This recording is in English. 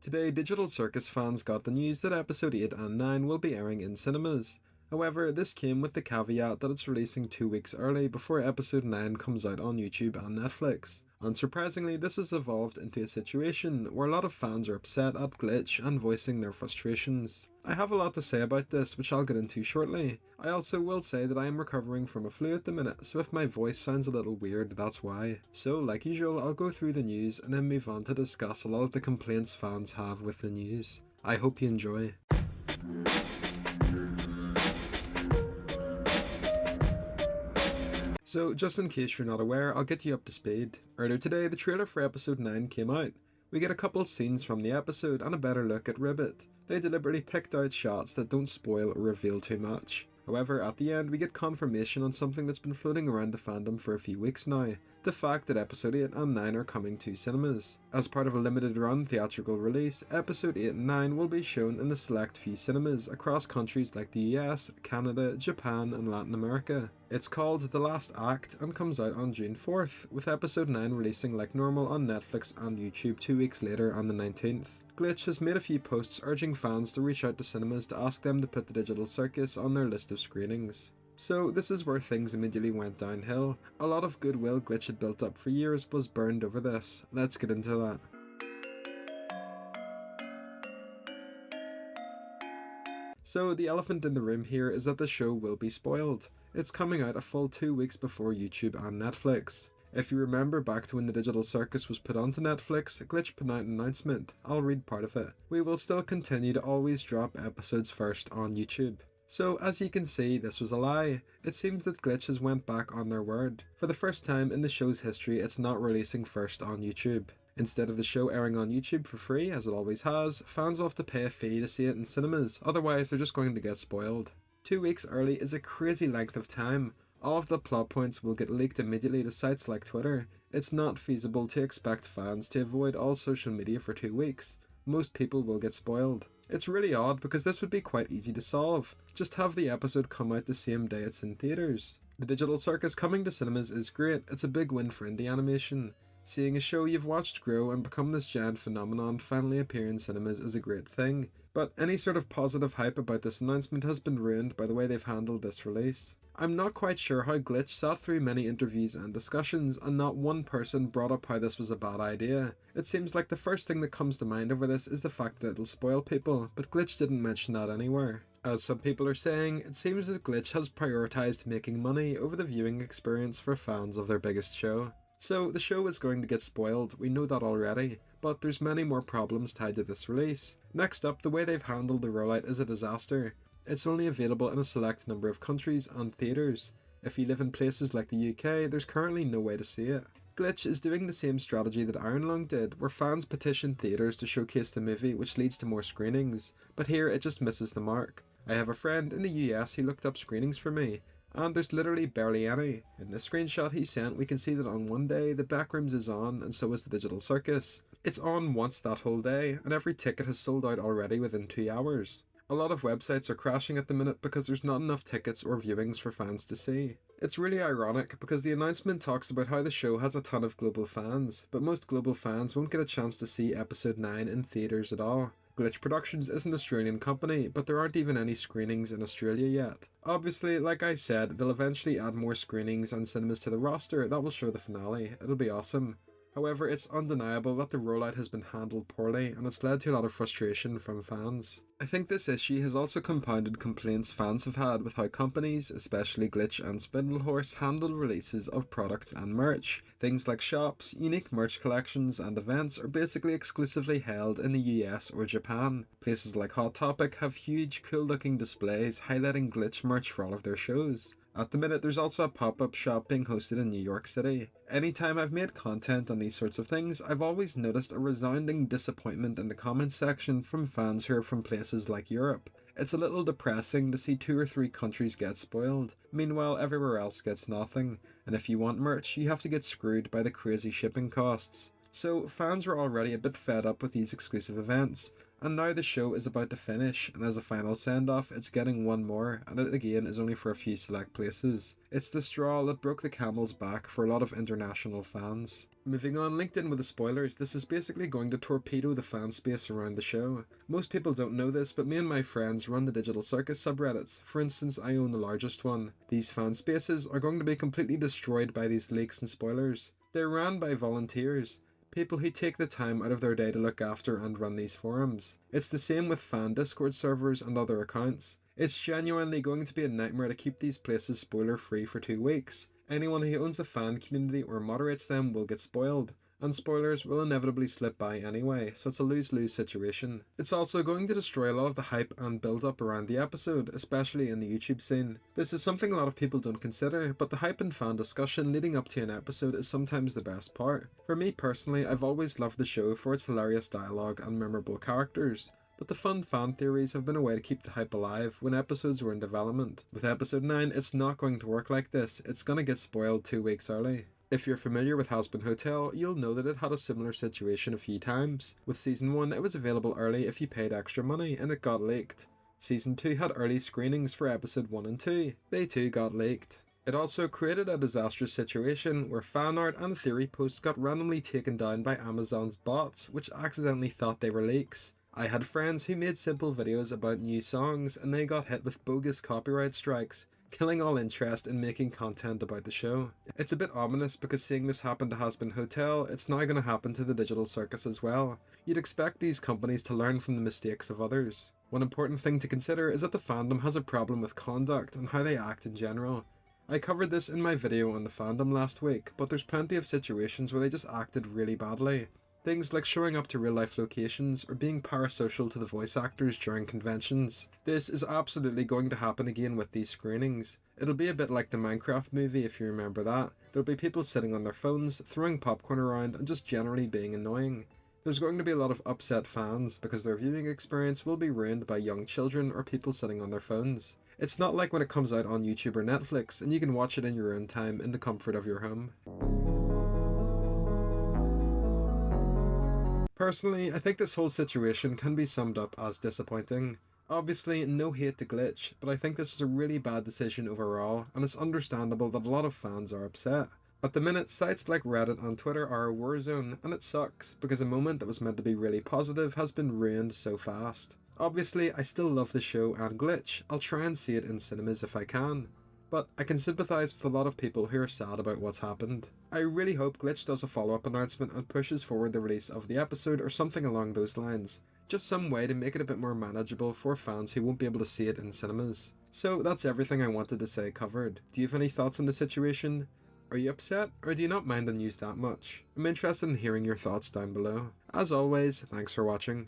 Today, Digital Circus fans got the news that episode 8 and 9 will be airing in cinemas. However, this came with the caveat that it's releasing 2 weeks early before episode 9 comes out on YouTube and Netflix. Unsurprisingly, this has evolved into a situation where a lot of fans are upset at Glitch and voicing their frustrations. I have a lot to say about this, which I'll get into shortly. I also will say that I am recovering from a flu at the minute, so if my voice sounds a little weird, that's why. So, like usual, I'll go through the news and then move on to discuss a lot of the complaints fans have with the news. I hope you enjoy. So, just in case you're not aware, I'll get you up to speed. Earlier today, the trailer for episode 9 came out. We get a couple scenes from the episode and a better look at Ribbit. They deliberately picked out shots that don't spoil or reveal too much. However, at the end, we get confirmation on something that's been floating around the fandom for a few weeks now. The fact that episode 8 and 9 are coming to cinemas. As part of a limited run theatrical release, episode 8 and 9 will be shown in a select few cinemas across countries like the US, Canada, Japan and Latin America. It's called The Last Act and comes out on June 4th, with episode 9 releasing like normal on Netflix and YouTube 2 weeks later on the 19th. Glitch has made a few posts urging fans to reach out to cinemas to ask them to put the Digital Circus on their list of screenings. So this is where things immediately went downhill. A lot of goodwill Glitch had built up for years was burned over this. Let's get into that. So the elephant in the room here is that the show will be spoiled. It's coming out a full 2 weeks before YouTube and Netflix. If you remember back to when the Digital Circus was put onto Netflix, Glitch put out an announcement. I'll read part of it. We will still continue to always drop episodes first on YouTube. So as you can see, this was a lie. It seems that Glitch has went back on their word. For the first time in the show's history, it's not releasing first on YouTube. Instead of the show airing on YouTube for free, as it always has, fans will have to pay a fee to see it in cinemas, otherwise they're just going to get spoiled. 2 weeks early is a crazy length of time. All of the plot points will get leaked immediately to sites like Twitter. It's not feasible to expect fans to avoid all social media for 2 weeks. Most people will get spoiled. It's really odd because this would be quite easy to solve. Just have the episode come out the same day it's in theatres. The Digital Circus coming to cinemas is great. It's a big win for indie animation. Seeing a show you've watched grow and become this giant phenomenon finally appear in cinemas is a great thing, but any sort of positive hype about this announcement has been ruined by the way they've handled this release. I'm not quite sure how Glitch sat through many interviews and discussions and not one person brought up how this was a bad idea. It seems like the first thing that comes to mind over this is the fact that it'll spoil people, but Glitch didn't mention that anywhere. As some people are saying, it seems that Glitch has prioritised making money over the viewing experience for fans of their biggest show. So the show is going to get spoiled, we know that already, but there's many more problems tied to this release. Next up, the way they've handled the rollout is a disaster. It's only available in a select number of countries and theatres. If you live in places like the UK, there's currently no way to see it. Glitch is doing the same strategy that Iron Lung did, where fans petition theatres to showcase the movie, which leads to more screenings, but here it just misses the mark. I have a friend in the US who looked up screenings for me, and there's literally barely any. In the screenshot he sent, we can see that on one day the Backrooms is on and so is the Digital Circus. It's on once that whole day, and every ticket has sold out already within 2 hours. A lot of websites are crashing at the minute because there's not enough tickets or viewings for fans to see. It's really ironic because the announcement talks about how the show has a ton of global fans, but most global fans won't get a chance to see episode 9 in theatres at all. Glitch Productions is an Australian company, but there aren't even any screenings in Australia yet. Obviously, like I said, they'll eventually add more screenings and cinemas to the roster that will show the finale. It'll be awesome. However, it's undeniable that the rollout has been handled poorly and it's led to a lot of frustration from fans. I think this issue has also compounded complaints fans have had with how companies, especially Glitch and Spindlehorse, handle releases of products and merch. Things like shops, unique merch collections and events are basically exclusively held in the US or Japan. Places like Hot Topic have huge, cool looking displays highlighting Glitch merch for all of their shows. At the minute, there's also a pop-up shop being hosted in New York City. Anytime I've made content on these sorts of things, I've always noticed a resounding disappointment in the comments section from fans who are from places like Europe. It's a little depressing to see 2 or 3 countries get spoiled, meanwhile everywhere else gets nothing, and if you want merch, you have to get screwed by the crazy shipping costs. So fans were already a bit fed up with these exclusive events, and now the show is about to finish, and as a final send-off it's getting one more, and it again is only for a few select places. It's the straw that broke the camel's back for a lot of international fans. Moving on, linked in with the spoilers, this is basically going to torpedo the fan space around the show. Most people don't know this, but me and my friends run the Digital Circus subreddits. For instance, I own the largest one. These fan spaces are going to be completely destroyed by these leaks and spoilers. They're ran by volunteers, people who take the time out of their day to look after and run these forums. It's the same with fan Discord servers and other accounts. It's genuinely going to be a nightmare to keep these places spoiler free for 2 weeks. Anyone who owns a fan community or moderates them will get spoiled, and spoilers will inevitably slip by anyway, so it's a lose-lose situation. It's also going to destroy a lot of the hype and build-up around the episode, especially in the YouTube scene. This is something a lot of people don't consider, but the hype and fan discussion leading up to an episode is sometimes the best part. For me personally, I've always loved the show for its hilarious dialogue and memorable characters, but the fun fan theories have been a way to keep the hype alive when episodes were in development. With episode 9, it's not going to work like this, it's gonna get spoiled 2 weeks early. If you're familiar with Hazbin Hotel, you'll know that it had a similar situation a few times. With Season 1, it was available early if you paid extra money, and it got leaked. Season 2 had early screenings for Episode 1 and 2. They too got leaked. It also created a disastrous situation where fan art and theory posts got randomly taken down by Amazon's bots, which accidentally thought they were leaks. I had friends who made simple videos about new songs, and they got hit with bogus copyright strikes, killing all interest in making content about the show. It's a bit ominous because seeing this happen to Hazbin Hotel, it's now going to happen to the Digital Circus as well. You'd expect these companies to learn from the mistakes of others. One important thing to consider is that the fandom has a problem with conduct and how they act in general. I covered this in my video on the fandom last week, but there's plenty of situations where they just acted really badly. Things like showing up to real-life locations or being parasocial to the voice actors during conventions. This is absolutely going to happen again with these screenings. It'll be a bit like the Minecraft movie if you remember that. There'll be people sitting on their phones, throwing popcorn around and just generally being annoying. There's going to be a lot of upset fans because their viewing experience will be ruined by young children or people sitting on their phones. It's not like when it comes out on YouTube or Netflix and you can watch it in your own time in the comfort of your home. Personally, I think this whole situation can be summed up as disappointing. Obviously, no hate to Glitch, but I think this was a really bad decision overall, and it's understandable that a lot of fans are upset. At the minute, sites like Reddit and Twitter are a war zone, and it sucks, because a moment that was meant to be really positive has been ruined so fast. Obviously, I still love the show and Glitch. I'll try and see it in cinemas if I can. But I can sympathise with a lot of people who are sad about what's happened. I really hope Glitch does a follow-up announcement and pushes forward the release of the episode or something along those lines. Just some way to make it a bit more manageable for fans who won't be able to see it in cinemas. So that's everything I wanted to say covered. Do you have any thoughts on the situation? Are you upset, or do you not mind the news that much? I'm interested in hearing your thoughts down below. As always, thanks for watching.